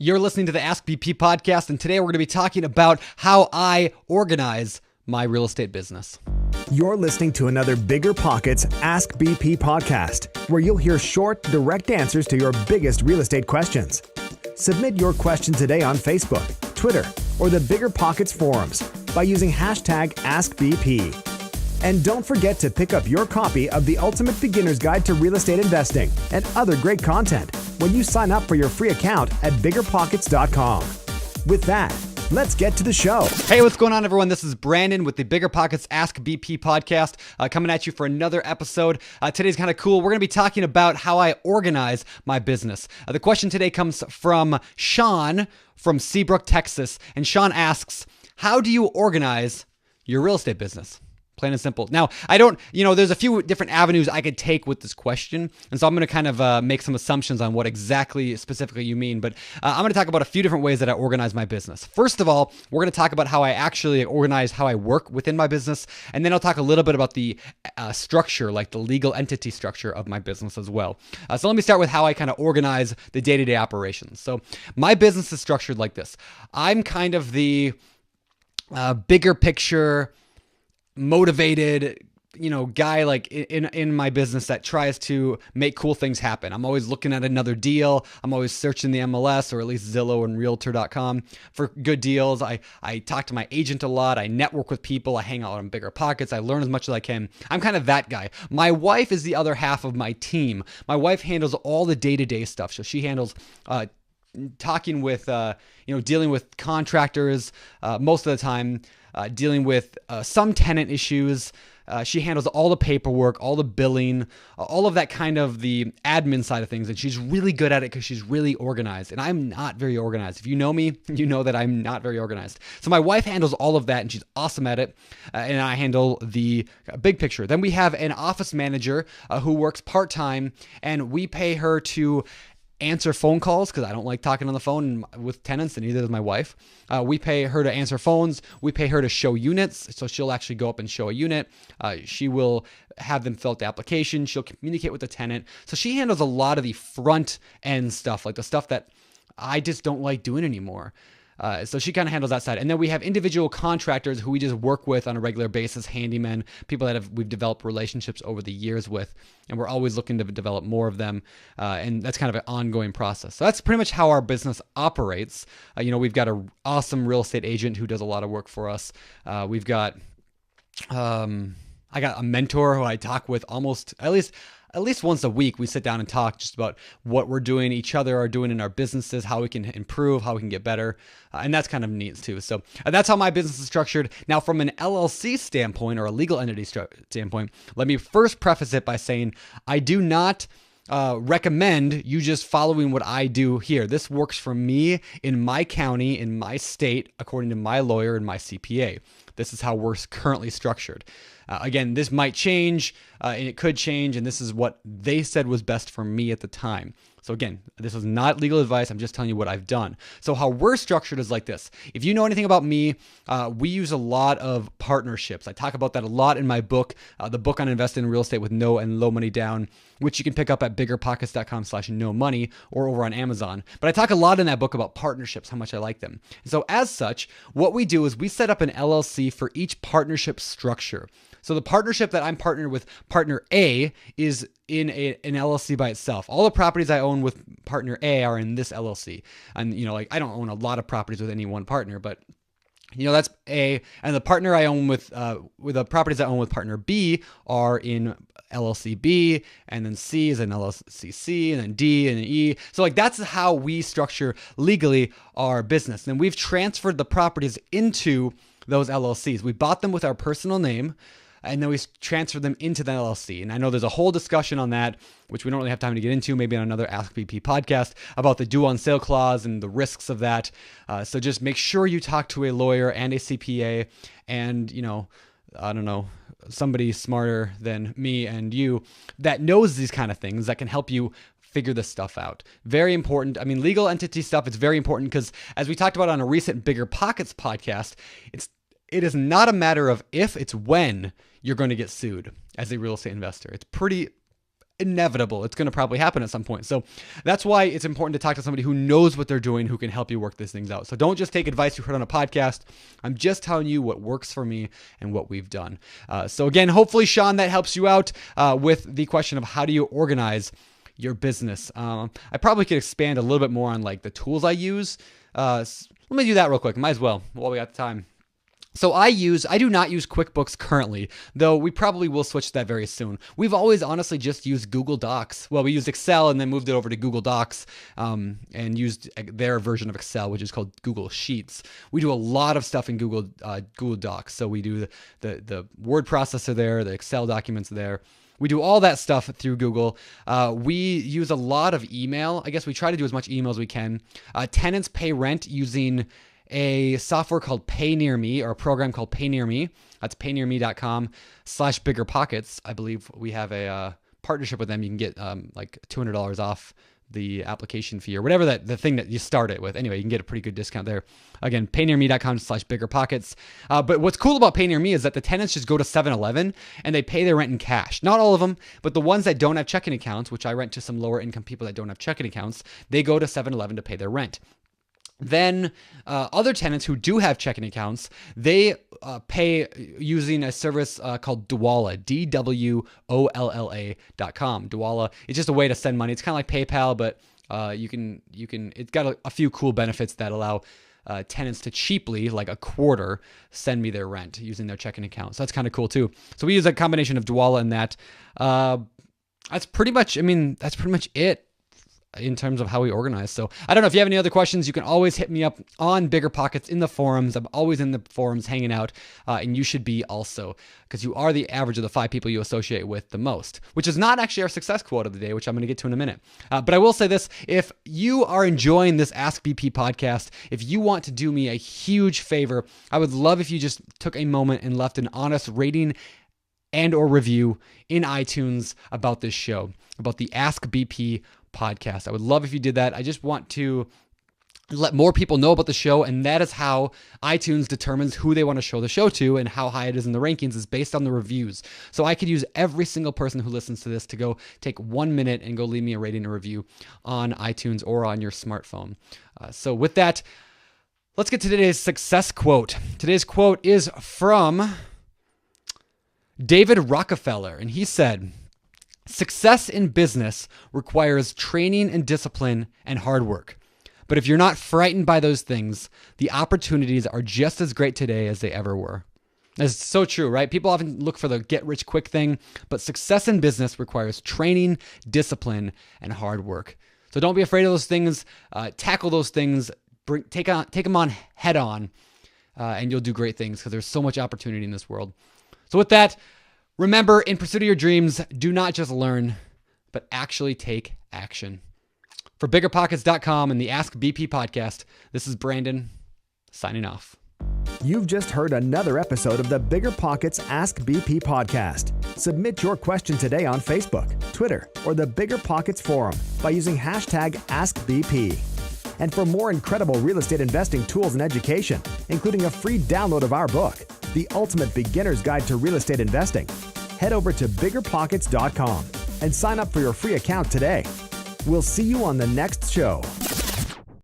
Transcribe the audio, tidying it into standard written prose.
You're listening to the Ask BP podcast, and today we're going to be talking about how I organize my real estate business. You're listening to another BiggerPockets Ask BP podcast, where you'll hear short, direct answers to your biggest real estate questions. Submit your question today on Facebook, Twitter, or the BiggerPockets forums by using hashtag AskBP. And don't forget to pick up your copy of the Ultimate Beginner's Guide to Real Estate Investing and other great content when you sign up for your free account at BiggerPockets.com. With that, let's get to the show. Hey, what's going on, everyone? This is Brandon with the BiggerPockets Ask BP podcast, coming at you for another episode. Today's kind of cool. We're going to be talking about how I organize my business. The question today comes from Sean from Seabrook, Texas. And Sean asks, how do you organize your real estate business? Plain and simple. Now, there's a few different avenues I could take with this question. And so I'm going to kind of make some assumptions on what exactly specifically you mean. But I'm going to talk about a few different ways that I organize my business. First of all, we're going to talk about how I actually organize how I work within my business. And then I'll talk a little bit about the structure, like the legal entity structure of my business as well. So let me start with how I kind of organize the day-to-day operations. So my business is structured like this. I'm kind of the bigger picture, motivated, guy like in my business that tries to make cool things happen. I'm always looking at another deal. I'm always searching the MLS or at least Zillow and Realtor.com for good deals. I talk to my agent a lot. I network with people. I hang out on BiggerPockets. I learn as much as I can. I'm kind of that guy. My wife is the other half of my team. My wife handles all the day-to-day stuff. So she handles talking with, dealing with contractors most of the time, dealing with some tenant issues. She handles all the paperwork, all the billing, all of that kind of the admin side of things. And she's really good at it because she's really organized. And I'm not very organized. If you know me, you know that I'm not very organized. So my wife handles all of that and she's awesome at it. And I handle the big picture. Then we have an office manager who works part-time, and we pay her to answer phone calls because I don't like talking on the phone with tenants, and neither does my wife. We pay her to answer phones. We pay her to show units, so she'll actually go up and show a unit. She will have them fill out the application. She'll communicate with the tenant. So she handles a lot of the front end stuff, like the stuff that I just don't like doing anymore. So she kind of handles that side. And then we have individual contractors who we just work with on a regular basis, handymen, people that we've developed relationships over the years with, and we're always looking to develop more of them. And that's kind of an ongoing process. So that's pretty much how our business operates. We've got an awesome real estate agent who does a lot of work for us. We've got, I got a mentor who I talk with almost at least once a week. We sit down and talk just about what we're doing, each other are doing in our businesses, how we can improve, how we can get better. And that's kind of neat too. So that's how my business is structured. Now, from an LLC standpoint or a legal entity standpoint, let me first preface it by saying I do not recommend you just following what I do here. This works for me in my county, in my state, according to my lawyer and my CPA. This is how we're currently structured. Again, this might change, and it could change, and this is what they said was best for me at the time. So again, this is not legal advice. I'm just telling you what I've done. So how we're structured is like this. If you know anything about me, we use a lot of partnerships. I talk about that a lot in my book, the book on investing in real estate with no and low money down, which you can pick up at biggerpockets.com/no money or over on Amazon. But I talk a lot in that book about partnerships, how much I like them. So as such, what we do is we set up an LLC for each partnership structure. So the partnership that I'm partnered with, partner A, is in an LLC by itself. All the properties I own with partner A are in this LLC. And, I don't own a lot of properties with any one partner, but that's A. And the partner I own with the properties I own with partner B are in LLC B, and then C is in LLC C, and then D and then E. So that's how we structure legally our business. And we've transferred the properties into those LLCs. We bought them with our personal name, and then we transfer them into the LLC. And I know there's a whole discussion on that, which we don't really have time to get into, maybe on another Ask BP podcast, about the due on sale clause and the risks of that. So just make sure you talk to a lawyer and a CPA and, somebody smarter than me and you that knows these kind of things that can help you figure this stuff out. Very important. I mean, legal entity stuff, it's very important because as we talked about on a recent BiggerPockets podcast, it is not a matter of if, it's when you're going to get sued as a real estate investor. inevitable. It's going to probably happen at some point. So that's why it's important to talk to somebody who knows what they're doing, who can help you work these things out. So don't just take advice you heard on a podcast. I'm just telling you what works for me and what we've done. So again, hopefully, Sean, that helps you out with the question of how do you organize your business. I probably could expand a little bit more on like the tools I use. Let me do that real quick. Might as well while we got the time. So I do not use QuickBooks currently, though we probably will switch to that very soon. We've always honestly just used Google Docs. Well, we used Excel and then moved it over to Google Docs and used their version of Excel, which is called Google Sheets. We do a lot of stuff in Google Docs. So we do the word processor there, the Excel documents there. We do all that stuff through Google. We use a lot of email. I guess we try to do as much email as we can. Tenants pay rent using a software called Pay Near Me, or a program called Pay Near Me. That's paynearme.com/BiggerPockets. I believe we have a partnership with them. You can get like $200 off the application fee or whatever the thing that you start it with. Anyway, you can get a pretty good discount there. Again, paynearme.com/BiggerPockets. But what's cool about Pay Near Me is that the tenants just go to 7-Eleven and they pay their rent in cash. Not all of them, but the ones that don't have checking accounts, which I rent to some lower income people that don't have checking accounts, they go to 7-Eleven to pay their rent. Then other tenants who do have checking accounts, they pay using a service called Dwolla, DWOLLA.com. Dwolla is just a way to send money. It's kind of like PayPal, but you can. It's got a few cool benefits that allow tenants to cheaply, like a quarter, send me their rent using their checking account. So that's kind of cool too. So we use a combination of Dwolla and that. That's pretty much it in terms of how we organize. So I don't know if you have any other questions, you can always hit me up on BiggerPockets in the forums. I'm always in the forums hanging out, and you should be also, because you are the average of the 5 people you associate with the most, which is not actually our success quote of the day, which I'm going to get to in a minute. But I will say this, if you are enjoying this Ask BP podcast, if you want to do me a huge favor, I would love if you just took a moment and left an honest rating and or review in iTunes about this show, about the Ask BP podcast. I would love if you did that. I just want to let more people know about the show, and that is how iTunes determines who they want to show the show to, and how high it is in the rankings is based on the reviews. So I could use every single person who listens to this to go take 1 minute and go leave me a rating and review on iTunes or on your smartphone. So with that, let's get to today's success quote. Today's quote is from David Rockefeller, and he said, "Success in business requires training and discipline and hard work. But if you're not frightened by those things, the opportunities are just as great today as they ever were." That's so true, right? People often look for the get-rich-quick thing, but success in business requires training, discipline, and hard work. So don't be afraid of those things. Tackle those things. Take them on head on, and you'll do great things because there's so much opportunity in this world. So with that, remember, in pursuit of your dreams, do not just learn, but actually take action. For BiggerPockets.com and the Ask BP podcast, this is Brandon, signing off. You've just heard another episode of the BiggerPockets Ask BP podcast. Submit your question today on Facebook, Twitter, or the BiggerPockets forum by using hashtag AskBP. And for more incredible real estate investing tools and education, including a free download of our book, The Ultimate Beginner's Guide to Real Estate Investing, head over to BiggerPockets.com and sign up for your free account today. We'll see you on the next show.